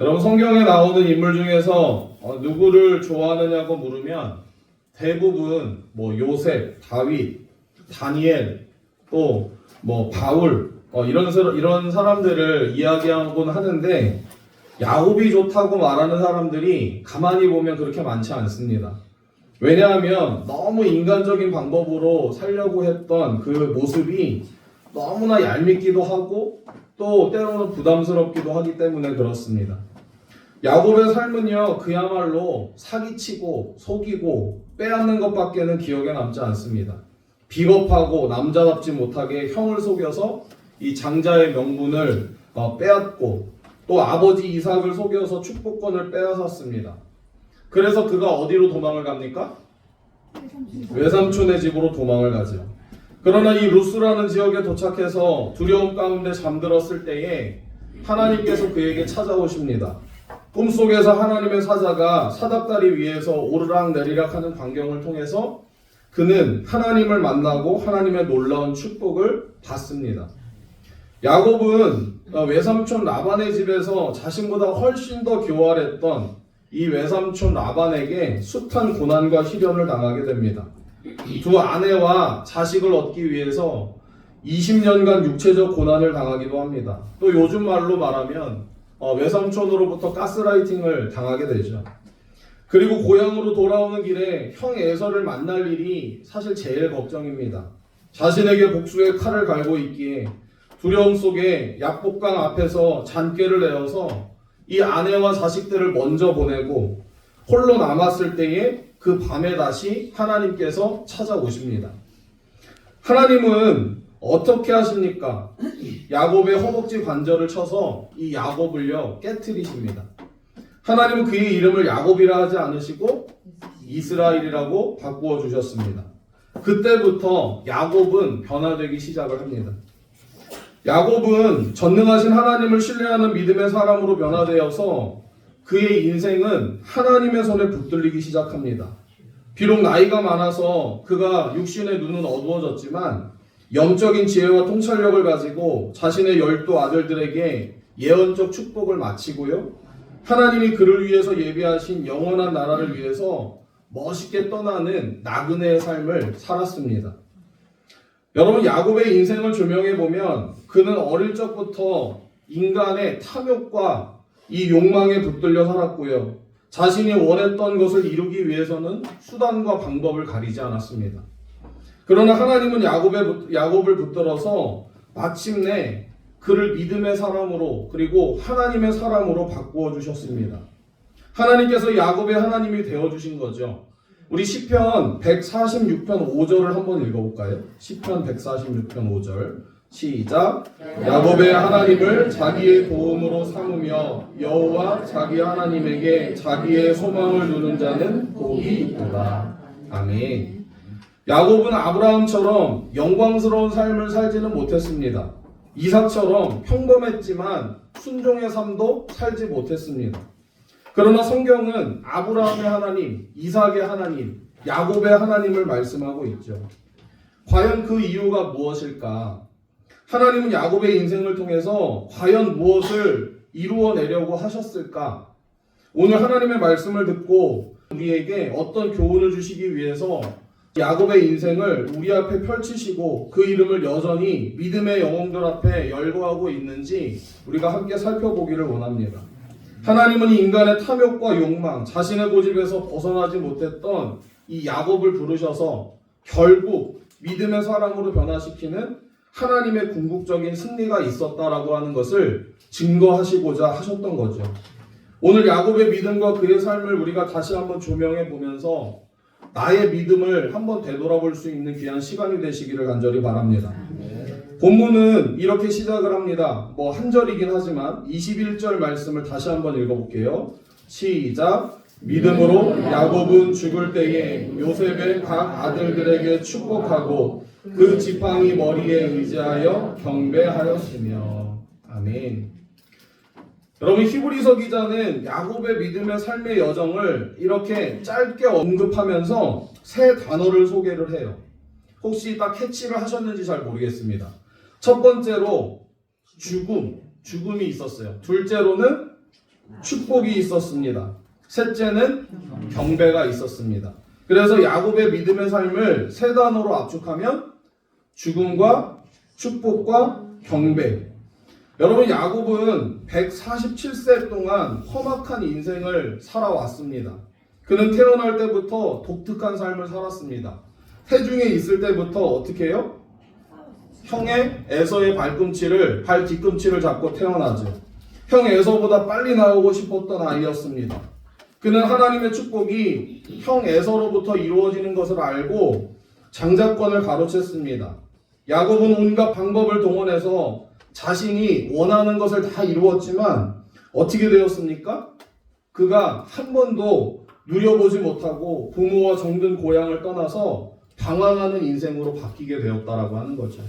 여러분 성경에 나오는 인물 중에서 누구를 좋아하느냐고 물으면 대부분 뭐 요셉, 다윗, 다니엘, 또 뭐 바울 이런 사람들을 이야기하곤 하는데 야곱이 좋다고 말하는 사람들이 가만히 보면 그렇게 많지 않습니다. 왜냐하면 너무 인간적인 방법으로 살려고 했던 그 모습이 너무나 얄밉기도 하고 또 때로는 부담스럽기도 하기 때문에 그렇습니다. 야곱의 삶은요, 그야말로 사기치고 속이고 빼앗는 것밖에는 기억에 남지 않습니다. 비겁하고 남자답지 못하게 형을 속여서 이 장자의 명분을 빼앗고 또 아버지 이삭을 속여서 축복권을 빼앗았습니다. 그래서 그가 어디로 도망을 갑니까? 외삼촌의 집으로 도망을 가죠. 그러나 이 루스라는 지역에 도착해서 두려움 가운데 잠들었을 때에 하나님께서 그에게 찾아오십니다. 꿈속에서 하나님의 사자가 사닥다리 위에서 오르락 내리락 하는 광경을 통해서 그는 하나님을 만나고 하나님의 놀라운 축복을 받습니다. 야곱은 외삼촌 라반의 집에서 자신보다 훨씬 더 교활했던 이 외삼촌 라반에게 숱한 고난과 시련을 당하게 됩니다. 두 아내와 자식을 얻기 위해서 20년간 육체적 고난을 당하기도 합니다. 또 요즘 말로 말하면 외삼촌으로부터 가스라이팅을 당하게 되죠. 그리고 고향으로 돌아오는 길에 형 에서를 만날 일이 사실 제일 걱정입니다. 자신에게 복수의 칼을 갈고 있기에 두려움 속에 약복강 앞에서 잔꾀를 내어서 이 아내와 자식들을 먼저 보내고 홀로 남았을 때에 그 밤에 다시 하나님께서 찾아오십니다. 하나님은 어떻게 하십니까? 야곱의 허벅지 관절을 쳐서 이 야곱을요 깨트리십니다. 하나님은 그의 이름을 야곱이라 하지 않으시고 이스라엘이라고 바꾸어 주셨습니다. 그때부터 야곱은 변화되기 시작을 합니다. 야곱은 전능하신 하나님을 신뢰하는 믿음의 사람으로 변화되어서 그의 인생은 하나님의 손에 붙들리기 시작합니다. 비록 나이가 많아서 그가 육신의 눈은 어두워졌지만 영적인 지혜와 통찰력을 가지고 자신의 12 아들들에게 예언적 축복을 마치고요. 하나님이 그를 위해서 예비하신 영원한 나라를 위해서 멋있게 떠나는 나그네의 삶을 살았습니다. 여러분, 야곱의 인생을 조명해 보면 그는 어릴 적부터 인간의 탐욕과 이 욕망에 붙들려 살았고요. 자신이 원했던 것을 이루기 위해서는 수단과 방법을 가리지 않았습니다. 그러나 하나님은 야곱을 붙들어서 마침내 그를 믿음의 사람으로 그리고 하나님의 사람으로 바꾸어 주셨습니다. 하나님께서 야곱의 하나님이 되어주신 거죠. 우리 시편 146편 5절을 한번 읽어볼까요? 시편 146편 5절 시작. 야곱의 하나님을 자기의 도움으로 삼으며 여호와 자기 하나님에게 자기의 소망을 두는 자는 복이 있도다. 아멘. 야곱은 아브라함처럼 영광스러운 삶을 살지는 못했습니다. 이삭처럼 평범했지만 순종의 삶도 살지 못했습니다. 그러나 성경은 아브라함의 하나님, 이삭의 하나님, 야곱의 하나님을 말씀하고 있죠. 과연 그 이유가 무엇일까? 하나님은 야곱의 인생을 통해서 과연 무엇을 이루어내려고 하셨을까? 오늘 하나님의 말씀을 듣고 우리에게 어떤 교훈을 주시기 위해서 야곱의 인생을 우리 앞에 펼치시고 그 이름을 여전히 믿음의 영웅들 앞에 열거하고 있는지 우리가 함께 살펴보기를 원합니다. 하나님은 인간의 탐욕과 욕망, 자신의 고집에서 벗어나지 못했던 이 야곱을 부르셔서 결국 믿음의 사람으로 변화시키는 하나님의 궁극적인 승리가 있었다라고 하는 것을 증거하시고자 하셨던 거죠. 오늘 야곱의 믿음과 그의 삶을 우리가 다시 한번 조명해 보면서 나의 믿음을 한번 되돌아볼 수 있는 귀한 시간이 되시기를 간절히 바랍니다. 본문은 이렇게 시작을 합니다. 한 절이긴 하지만 21절 말씀을 다시 한번 읽어볼게요. 시작. 믿음으로 야곱은 죽을 때에 요셉의 각 아들들에게 축복하고 그 지팡이 머리에 의지하여 경배하였으며. 아멘. 여러분, 히브리서 기자는 야곱의 믿음의 삶의 여정을 이렇게 짧게 언급하면서 세 단어를 소개를 해요. 혹시 딱 캐치를 하셨는지 잘 모르겠습니다. 첫 번째로 죽음이 있었어요. 둘째로는 축복이 있었습니다. 셋째는 경배가 있었습니다. 그래서 야곱의 믿음의 삶을 세 단어로 압축하면 죽음과 축복과 경배. 여러분, 야곱은 147세 동안 험악한 인생을 살아왔습니다. 그는 태어날 때부터 독특한 삶을 살았습니다. 태중에 있을 때부터 어떻게 해요? 형의 에서의 발 뒤꿈치를 잡고 태어나죠. 형 에서보다 빨리 나오고 싶었던 아이였습니다. 그는 하나님의 축복이 형 에서로부터 이루어지는 것을 알고 장자권을 가로챘습니다. 야곱은 온갖 방법을 동원해서 자신이 원하는 것을 다 이루었지만 어떻게 되었습니까? 그가 한 번도 누려보지 못하고 부모와 정든 고향을 떠나서 방황하는 인생으로 바뀌게 되었다라고 하는 거죠.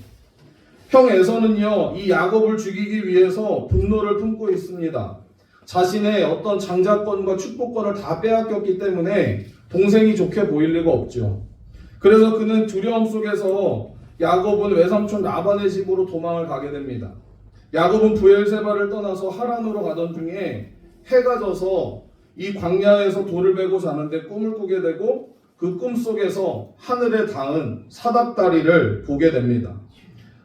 형 에서는요, 이 야곱을 죽이기 위해서 분노를 품고 있습니다. 자신의 어떤 장자권과 축복권을 다 빼앗겼기 때문에 동생이 좋게 보일 리가 없죠. 그래서 그는 두려움 속에서 야곱은 외삼촌 라반의 집으로 도망을 가게 됩니다. 야곱은 브엘세바를 떠나서 하란으로 가던 중에 해가 져서 이 광야에서 돌을 베고 자는데 꿈을 꾸게 되고 그 꿈 속에서 하늘에 닿은 사닥다리를 보게 됩니다.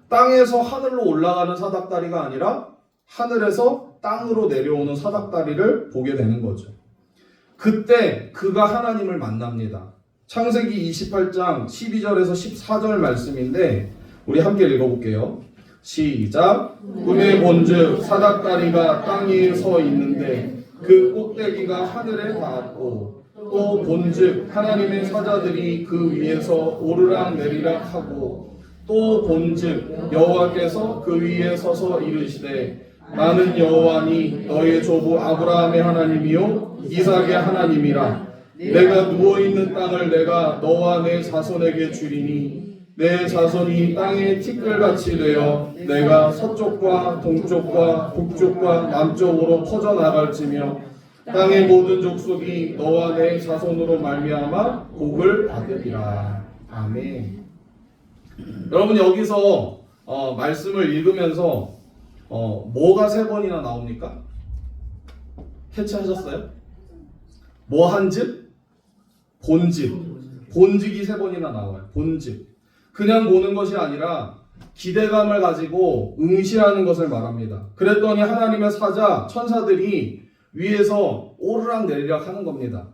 땅에서 하늘로 올라가는 사닥다리가 아니라 하늘에서 땅으로 내려오는 사닥다리를 보게 되는 거죠. 그때 그가 하나님을 만납니다. 창세기 28장 12절에서 14절 말씀인데 우리 함께 읽어볼게요. 시작. 꿈에 본즉 사닥다리가 땅 위에 서 있는데 그 꼭대기가 하늘에 닿았고 또 본즉 하나님의 사자들이 그 위에서 오르락 내리락 하고 또 본즉 여호와께서 그 위에 서서 이르시되 나는 여호와니 너의 조부 아브라함의 하나님이요 이삭의 하나님이라. 내가 누워있는 땅을 내가 너와 내 자손에게 주리니 내 자손이 땅의 티끌같이 되어 내가 서쪽과 동쪽과 북쪽과 남쪽으로 퍼져나갈지며 땅의 모든 족속이 너와 내 자손으로 말미암아 복을 받으리라. 아멘. 여러분, 여기서 말씀을 읽으면서 뭐가 세 번이나 나옵니까? 캐치하셨어요? 뭐 한즉? 본즉. 본즉이 세 번이나 나와요. 본즉. 그냥 보는 것이 아니라 기대감을 가지고 응시하는 것을 말합니다. 그랬더니 하나님의 사자, 천사들이 위에서 오르락 내리락 하는 겁니다.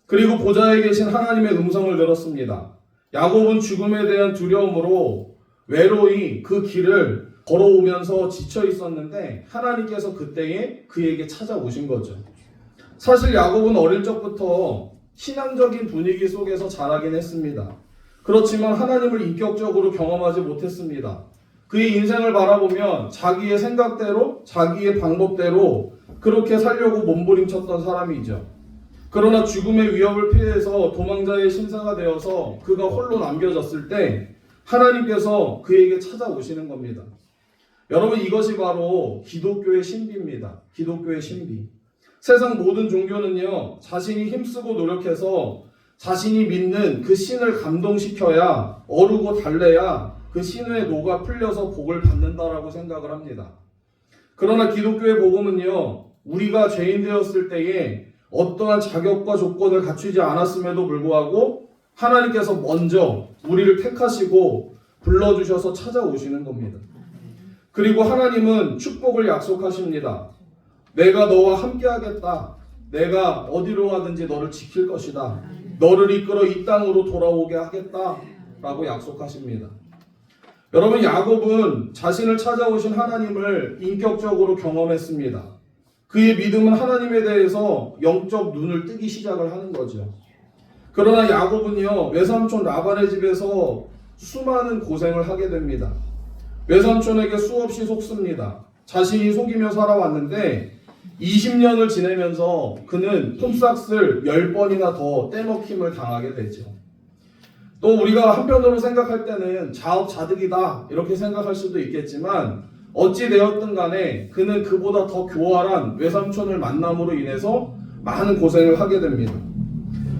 그리고 보좌에 계신 하나님의 음성을 들었습니다. 야곱은 죽음에 대한 두려움으로 외로이 그 길을 걸어오면서 지쳐 있었는데 하나님께서 그때에 그에게 찾아오신 거죠. 사실 야곱은 어릴 적부터 신앙적인 분위기 속에서 자라긴 했습니다. 그렇지만 하나님을 인격적으로 경험하지 못했습니다. 그의 인생을 바라보면 자기의 생각대로, 자기의 방법대로 그렇게 살려고 몸부림쳤던 사람이죠. 그러나 죽음의 위협을 피해서 도망자의 신사가 되어서 그가 홀로 남겨졌을 때 하나님께서 그에게 찾아오시는 겁니다. 여러분, 이것이 바로 기독교의 신비입니다. 기독교의 신비. 세상 모든 종교는요, 자신이 힘쓰고 노력해서 자신이 믿는 그 신을 감동시켜야, 어르고 달래야 그 신의 노가 풀려서 복을 받는다라고 생각을 합니다. 그러나 기독교의 복음은요, 우리가 죄인 되었을 때에 어떠한 자격과 조건을 갖추지 않았음에도 불구하고 하나님께서 먼저 우리를 택하시고 불러주셔서 찾아오시는 겁니다. 그리고 하나님은 축복을 약속하십니다. 내가 너와 함께 하겠다. 내가 어디로 가든지 너를 지킬 것이다. 너를 이끌어 이 땅으로 돌아오게 하겠다. 라고 약속하십니다. 여러분, 야곱은 자신을 찾아오신 하나님을 인격적으로 경험했습니다. 그의 믿음은 하나님에 대해서 영적 눈을 뜨기 시작을 하는 거죠. 그러나 야곱은요, 외삼촌 라반의 집에서 수많은 고생을 하게 됩니다. 외삼촌에게 수없이 속습니다. 자신이 속이며 살아왔는데 20년을 지내면서 그는 품삯을 10번이나 더 떼먹힘을 당하게 되죠. 또 우리가 한편으로 생각할 때는 자업자득이다 이렇게 생각할 수도 있겠지만 어찌 되었든 간에 그는 그보다 더 교활한 외삼촌을 만남으로 인해서 많은 고생을 하게 됩니다.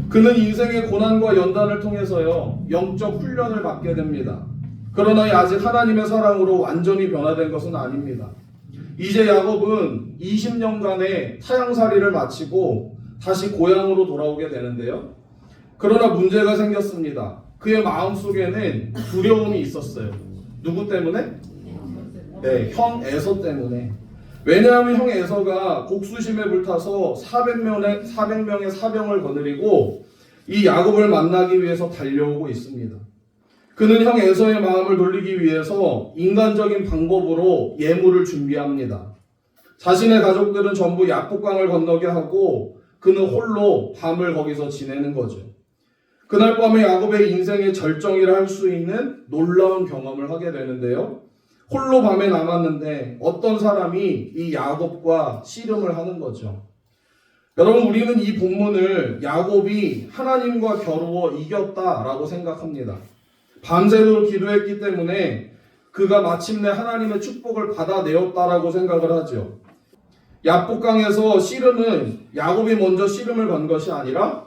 그는 인생의 고난과 연단을 통해서요, 영적 훈련을 받게 됩니다. 그러나 아직 하나님의 사랑으로 완전히 변화된 것은 아닙니다. 이제 야곱은 20년간의 타향살이를 마치고 다시 고향으로 돌아오게 되는데요. 그러나 문제가 생겼습니다. 그의 마음속에는 두려움이 있었어요. 누구 때문에? 네, 형 에서 때문에. 왜냐하면 형 에서가 복수심에 불타서 400명의 사병을 거느리고 이 야곱을 만나기 위해서 달려오고 있습니다. 그는 형 에서의 마음을 돌리기 위해서 인간적인 방법으로 예물을 준비합니다. 자신의 가족들은 전부 야복강을 건너게 하고 그는 홀로 밤을 거기서 지내는 거죠. 그날 밤에 야곱의 인생의 절정이라 할 수 있는 놀라운 경험을 하게 되는데요. 홀로 밤에 남았는데 어떤 사람이 이 야곱과 씨름을 하는 거죠. 여러분, 우리는 이 본문을 야곱이 하나님과 겨루어 이겼다라고 생각합니다. 밤새도록 기도했기 때문에 그가 마침내 하나님의 축복을 받아내었다라고 생각을 하죠. 야복강에서 씨름은 야곱이 먼저 씨름을 건 것이 아니라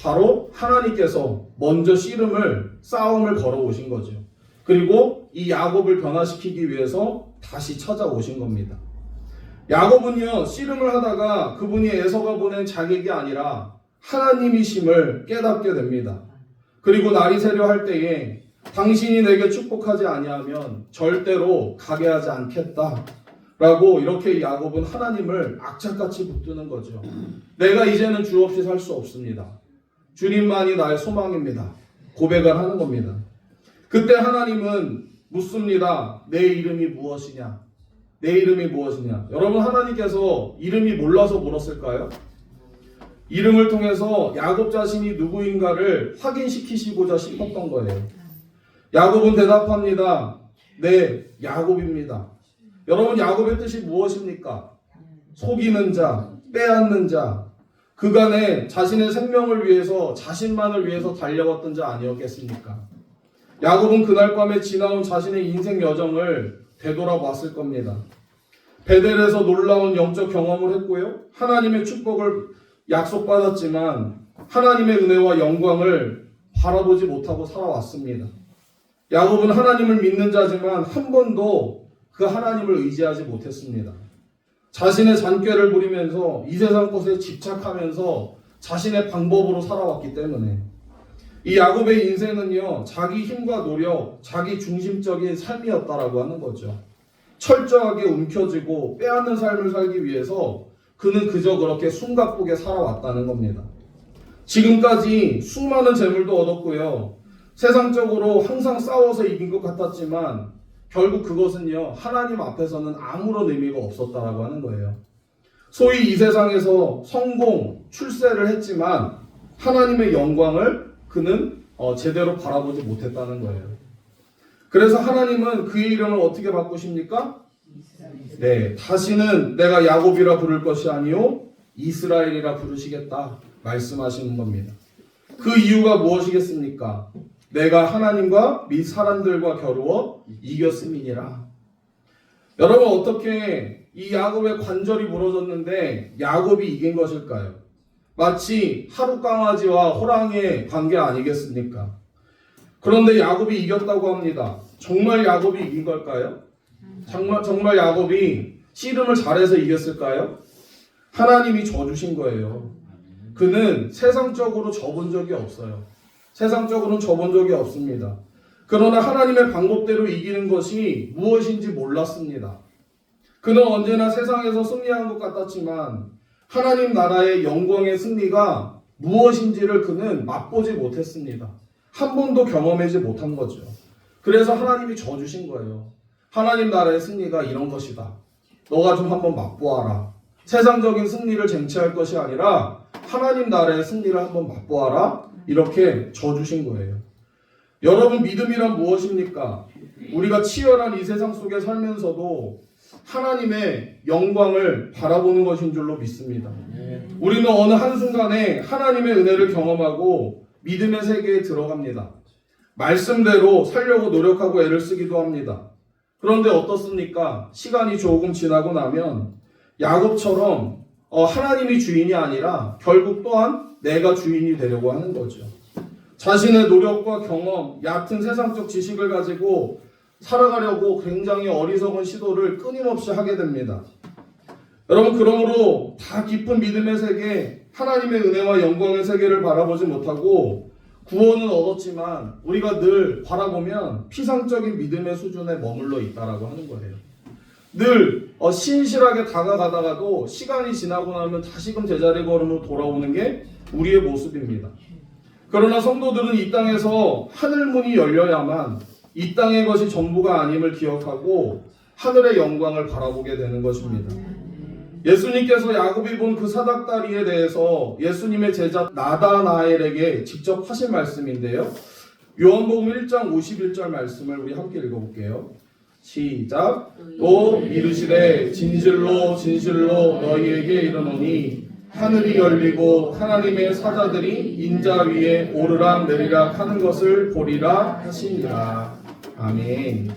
바로 하나님께서 먼저 싸움을 걸어오신 거죠. 그리고 이 야곱을 변화시키기 위해서 다시 찾아오신 겁니다. 야곱은요, 씨름을 하다가 그분이 에서가 보낸 자객이 아니라 하나님이심을 깨닫게 됩니다. 그리고 날이 새려 할 때에 당신이 내게 축복하지 아니하면 절대로 가게 하지 않겠다 라고 이렇게 야곱은 하나님을 악착같이 붙드는 거죠. 내가 이제는 주 없이 살 수 없습니다. 주님만이 나의 소망입니다. 고백을 하는 겁니다. 그때 하나님은 묻습니다. 내 이름이 무엇이냐? 내 이름이 무엇이냐? 여러분, 하나님께서 이름이 몰라서 물었을까요? 이름을 통해서 야곱 자신이 누구인가를 확인시키시고자 싶었던 거예요. 야곱은 대답합니다. 네, 야곱입니다. 여러분, 야곱의 뜻이 무엇입니까? 속이는 자, 빼앗는 자, 그간에 자신의 생명을 위해서, 자신만을 위해서 달려왔던 자 아니었겠습니까? 야곱은 그날 밤에 지나온 자신의 인생 여정을 되돌아봤을 겁니다. 베델에서 놀라운 영적 경험을 했고요. 하나님의 축복을 약속받았지만 하나님의 은혜와 영광을 바라보지 못하고 살아왔습니다. 야곱은 하나님을 믿는 자지만 한 번도 그 하나님을 의지하지 못했습니다. 자신의 잔꾀를 부리면서 이 세상 것에 집착하면서 자신의 방법으로 살아왔기 때문에 이 야곱의 인생은요, 자기 힘과 노력, 자기 중심적인 삶이었다라고 하는 거죠. 철저하게 움켜쥐고 빼앗는 삶을 살기 위해서 그는 그저 그렇게 숨가쁘게 살아왔다는 겁니다. 지금까지 수많은 재물도 얻었고요. 세상적으로 항상 싸워서 이긴 것 같았지만 결국 그것은요, 하나님 앞에서는 아무런 의미가 없었다라고 하는 거예요. 소위 이 세상에서 성공, 출세를 했지만 하나님의 영광을 그는 제대로 바라보지 못했다는 거예요. 그래서 하나님은 그의 이름을 어떻게 바꾸십니까? 네, 다시는 내가 야곱이라 부를 것이 아니요 이스라엘이라 부르시겠다 말씀하시는 겁니다. 그 이유가 무엇이겠습니까? 내가 하나님과 및 사람들과 겨루어 이겼음이니라. 여러분, 어떻게 이 야곱의 관절이 부러졌는데 야곱이 이긴 것일까요? 마치 하루 강아지와 호랑이의 관계 아니겠습니까? 그런데 야곱이 이겼다고 합니다. 정말 야곱이 이긴 걸까요? 정말 야곱이 씨름을 잘해서 이겼을까요? 하나님이 져주신 거예요. 그는 세상적으로 져본 적이 없어요. 세상적으로는 져본 적이 없습니다. 그러나 하나님의 방법대로 이기는 것이 무엇인지 몰랐습니다. 그는 언제나 세상에서 승리한 것 같았지만 하나님 나라의 영광의 승리가 무엇인지를 그는 맛보지 못했습니다. 한 번도 경험하지 못한 거죠. 그래서 하나님이 져주신 거예요. 하나님 나라의 승리가 이런 것이다. 너가 좀 한번 맛보아라. 세상적인 승리를 쟁취할 것이 아니라 하나님 나라의 승리를 한번 맛보아라. 이렇게 져주신 거예요. 여러분, 믿음이란 무엇입니까? 우리가 치열한 이 세상 속에 살면서도 하나님의 영광을 바라보는 것인 줄로 믿습니다. 우리는 어느 한순간에 하나님의 은혜를 경험하고 믿음의 세계에 들어갑니다. 말씀대로 살려고 노력하고 애를 쓰기도 합니다. 그런데 어떻습니까? 시간이 조금 지나고 나면 야곱처럼 하나님이 주인이 아니라 결국 또한 내가 주인이 되려고 하는 거죠. 자신의 노력과 경험, 얕은 세상적 지식을 가지고 살아가려고 굉장히 어리석은 시도를 끊임없이 하게 됩니다. 여러분, 그러므로 다 깊은 믿음의 세계, 하나님의 은혜와 영광의 세계를 바라보지 못하고 구원은 얻었지만 우리가 늘 바라보면 피상적인 믿음의 수준에 머물러 있다라고 하는 거예요. 늘 신실하게 다가가다가도 시간이 지나고 나면 다시금 제자리 걸음으로 돌아오는 게 우리의 모습입니다. 그러나 성도들은 이 땅에서 하늘문이 열려야만 이 땅의 것이 전부가 아님을 기억하고 하늘의 영광을 바라보게 되는 것입니다. 예수님께서 야곱이 본 그 사닥다리에 대해서 예수님의 제자 나다나엘에게 직접 하신 말씀인데요. 요한복음 1장 51절 말씀을 우리 함께 읽어볼게요. 시작. 또 이르시되 진실로 진실로 너희에게 이르노니 하늘이 열리고 하나님의 사자들이 인자 위에 오르락 내리락 하는 것을 보리라 하시니라. 아멘.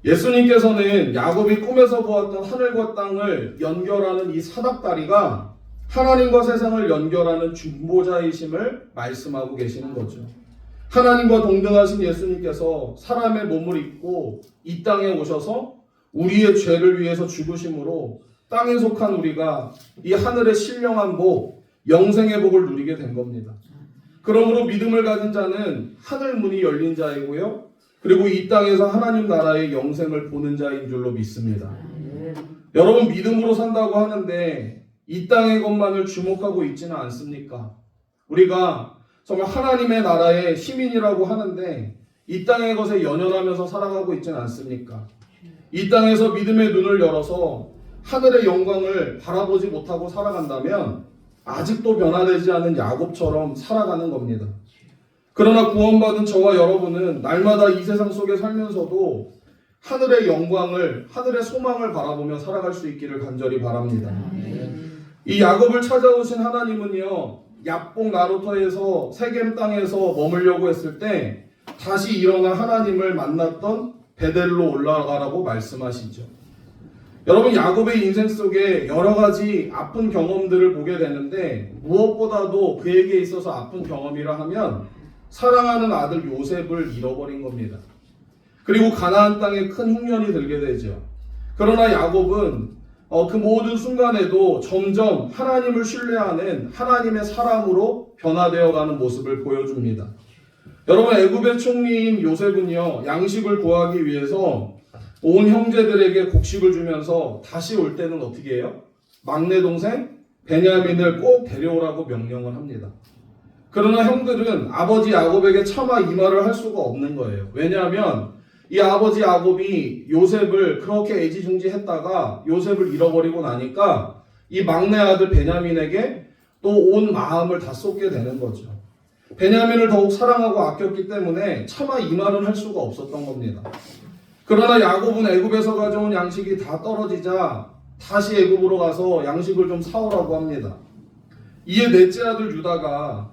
예수님께서는 야곱이 꿈에서 보았던 하늘과 땅을 연결하는 이 사닥다리가 하나님과 세상을 연결하는 중보자이심을 말씀하고 계시는 거죠. 하나님과 동등하신 예수님께서 사람의 몸을 입고 이 땅에 오셔서 우리의 죄를 위해서 죽으심으로 땅에 속한 우리가 이 하늘의 신령한 복, 영생의 복을 누리게 된 겁니다. 그러므로 믿음을 가진 자는 하늘 문이 열린 자이고요. 그리고 이 땅에서 하나님 나라의 영생을 보는 자인 줄로 믿습니다. 여러분, 믿음으로 산다고 하는데 이 땅의 것만을 주목하고 있지는 않습니까? 우리가 정말 하나님의 나라의 시민이라고 하는데 이 땅의 것에 연연하면서 살아가고 있지는 않습니까? 이 땅에서 믿음의 눈을 열어서 하늘의 영광을 바라보지 못하고 살아간다면 아직도 변화되지 않은 야곱처럼 살아가는 겁니다. 그러나 구원받은 저와 여러분은 날마다 이 세상 속에 살면서도 하늘의 영광을, 하늘의 소망을 바라보며 살아갈 수 있기를 간절히 바랍니다. 이 야곱을 찾아오신 하나님은요, 야복 나루터에서 세겜 땅에서 머물려고 했을 때 다시 일어나 하나님을 만났던 베델로 올라가라고 말씀하시죠. 여러분, 야곱의 인생 속에 여러 가지 아픈 경험들을 보게 되는데 무엇보다도 그에게 있어서 아픈 경험이라 하면 사랑하는 아들 요셉을 잃어버린 겁니다. 그리고 가나안 땅에 큰 흉년이 들게 되죠. 그러나 야곱은 그 모든 순간에도 점점 하나님을 신뢰하는 하나님의 사람으로 변화되어가는 모습을 보여줍니다. 여러분, 애굽의 총리인 요셉은요, 양식을 구하기 위해서 온 형제들에게 곡식을 주면서 다시 올 때는 어떻게 해요? 막내 동생 베냐민을 꼭 데려오라고 명령을 합니다. 그러나 형들은 아버지 야곱에게 차마 이 말을 할 수가 없는 거예요. 왜냐하면 이 아버지 야곱이 요셉을 그렇게 애지중지했다가 요셉을 잃어버리고 나니까 이 막내 아들 베냐민에게 또 온 마음을 다 쏟게 되는 거죠. 베냐민을 더욱 사랑하고 아꼈기 때문에 차마 이 말은 할 수가 없었던 겁니다. 그러나 야곱은 애굽에서 가져온 양식이 다 떨어지자 다시 애굽으로 가서 양식을 좀 사오라고 합니다. 이에 넷째 아들 유다가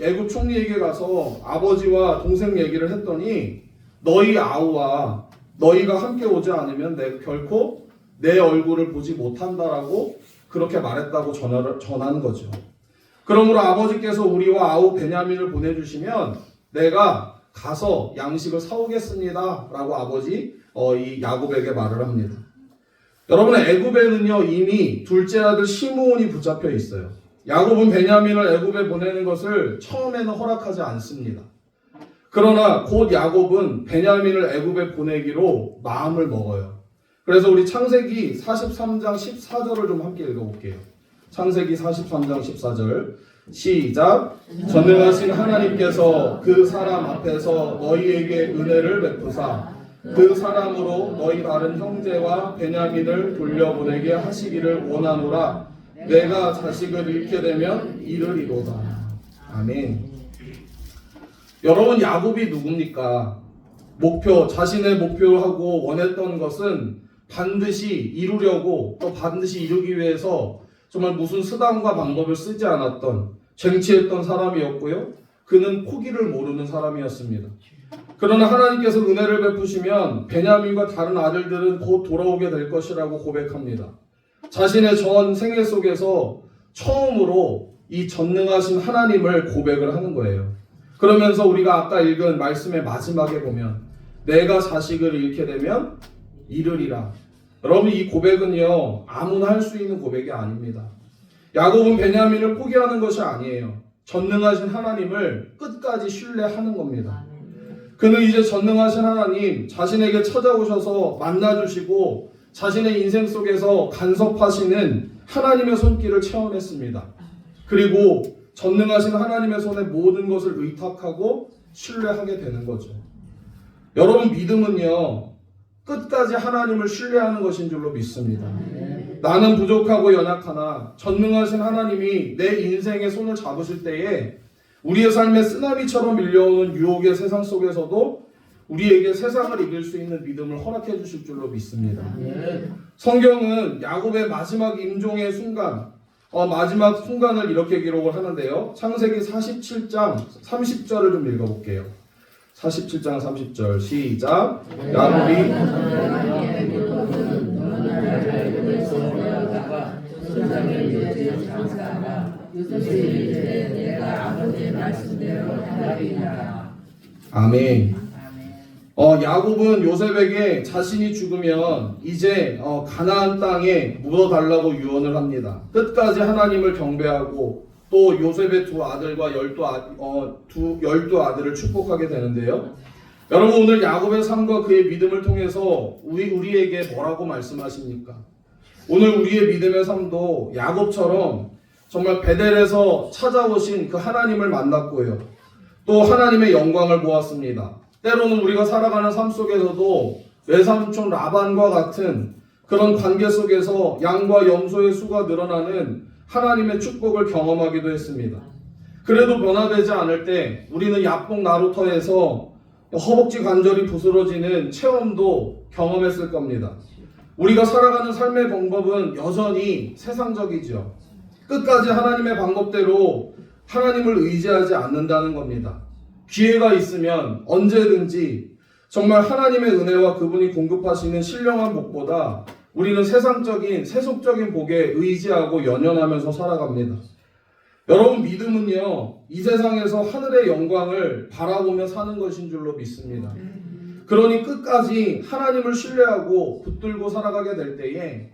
애굽 총리에게 가서 아버지와 동생 얘기를 했더니 너희 아우와 너희가 함께 오지 않으면 내가 결코 내 얼굴을 보지 못한다라고 그렇게 말했다고 전하는 거죠. 그러므로 아버지께서 우리와 아우 베냐민을 보내주시면 내가 가서 양식을 사오겠습니다 라고 아버지 이 야곱에게 말을 합니다. 여러분, 애굽에는요 이미 둘째 아들 시므온이 붙잡혀 있어요. 야곱은 베냐민을 애굽에 보내는 것을 처음에는 허락하지 않습니다. 그러나 곧 야곱은 베냐민을 애굽에 보내기로 마음을 먹어요. 그래서 우리 창세기 43장 14절을 좀 함께 읽어볼게요. 창세기 43장 14절 시작. 전능하신 하나님께서 그 사람 앞에서 너희에게 은혜를 베푸사 그 사람으로 너희 다른 형제와 베냐민을 돌려보내게 하시기를 원하노라. 내가 자식을 잃게 되면 이르리로다. 아멘. 여러분, 야곱이 누굽니까? 자신의 목표하고 원했던 것은 반드시 이루려고 또 반드시 이루기 위해서 정말 무슨 수단과 방법을 쓰지 않았던 쟁취했던 사람이었고요. 그는 포기를 모르는 사람이었습니다. 그러나 하나님께서 은혜를 베푸시면 베냐민과 다른 아들들은 곧 돌아오게 될 것이라고 고백합니다. 자신의 전 생애 속에서 처음으로 이 전능하신 하나님을 고백을 하는 거예요. 그러면서 우리가 아까 읽은 말씀의 마지막에 보면 내가 자식을 잃게 되면 잃으리라. 여러분, 이 고백은요, 아무나 할 수 있는 고백이 아닙니다. 야곱은 베냐민을 포기하는 것이 아니에요. 전능하신 하나님을 끝까지 신뢰하는 겁니다. 그는 이제 전능하신 하나님 자신에게 찾아오셔서 만나주시고 자신의 인생 속에서 간섭하시는 하나님의 손길을 체험했습니다. 그리고 전능하신 하나님의 손에 모든 것을 의탁하고 신뢰하게 되는 거죠. 여러분, 믿음은요, 끝까지 하나님을 신뢰하는 것인 줄로 믿습니다. 나는 부족하고 연약하나 전능하신 하나님이 내 인생의 손을 잡으실 때에 우리의 삶에 쓰나미처럼 밀려오는 유혹의 세상 속에서도 우리에게 세상을 이길 수 있는 믿음을 허락해 주실 줄로 믿습니다. 성경은 야곱의 마지막 임종의 순간, 마지막 순간을 이렇게 기록을 하는데요. 창세기 47장 30절을 좀 읽어볼게요. 47장 30절 시작. 야곱이 아멘. 야곱은 요셉에게 자신이 죽으면 이제 가나안 땅에 묻어달라고 유언을 합니다. 끝까지 하나님을 경배하고 또 요셉의 두 아들과 열두 아들을 축복하게 되는데요. 여러분, 오늘 야곱의 삶과 그의 믿음을 통해서 우리에게 뭐라고 말씀하십니까? 오늘 우리의 믿음의 삶도 야곱처럼 정말 베델에서 찾아오신 그 하나님을 만났고요. 또 하나님의 영광을 보았습니다. 때로는 우리가 살아가는 삶 속에서도 외삼촌 라반과 같은 그런 관계 속에서 양과 염소의 수가 늘어나는 하나님의 축복을 경험하기도 했습니다. 그래도 변화되지 않을 때 우리는 야뽕 나루터에서 허벅지 관절이 부스러지는 체험도 경험했을 겁니다. 우리가 살아가는 삶의 방법은 여전히 세상적이죠. 끝까지 하나님의 방법대로 하나님을 의지하지 않는다는 겁니다. 기회가 있으면 언제든지 정말 하나님의 은혜와 그분이 공급하시는 신령한 복보다 우리는 세상적인 세속적인 복에 의지하고 연연하면서 살아갑니다. 여러분, 믿음은요, 이 세상에서 하늘의 영광을 바라보며 사는 것인 줄로 믿습니다. 그러니 끝까지 하나님을 신뢰하고 붙들고 살아가게 될 때에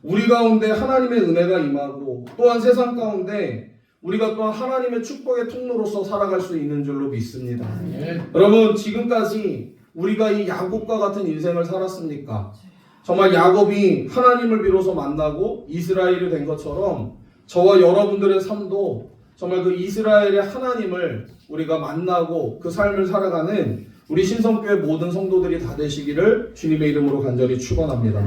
우리 가운데 하나님의 은혜가 임하고 또한 세상 가운데 우리가 또한 하나님의 축복의 통로로서 살아갈 수 있는 줄로 믿습니다. 여러분, 지금까지 우리가 이 야곱과 같은 인생을 살았습니까? 정말 야곱이 하나님을 비로소 만나고 이스라엘이 된 것처럼 저와 여러분들의 삶도 정말 그 이스라엘의 하나님을 우리가 만나고 그 삶을 살아가는 우리 신성교회 모든 성도들이 다 되시기를 주님의 이름으로 간절히 축원합니다.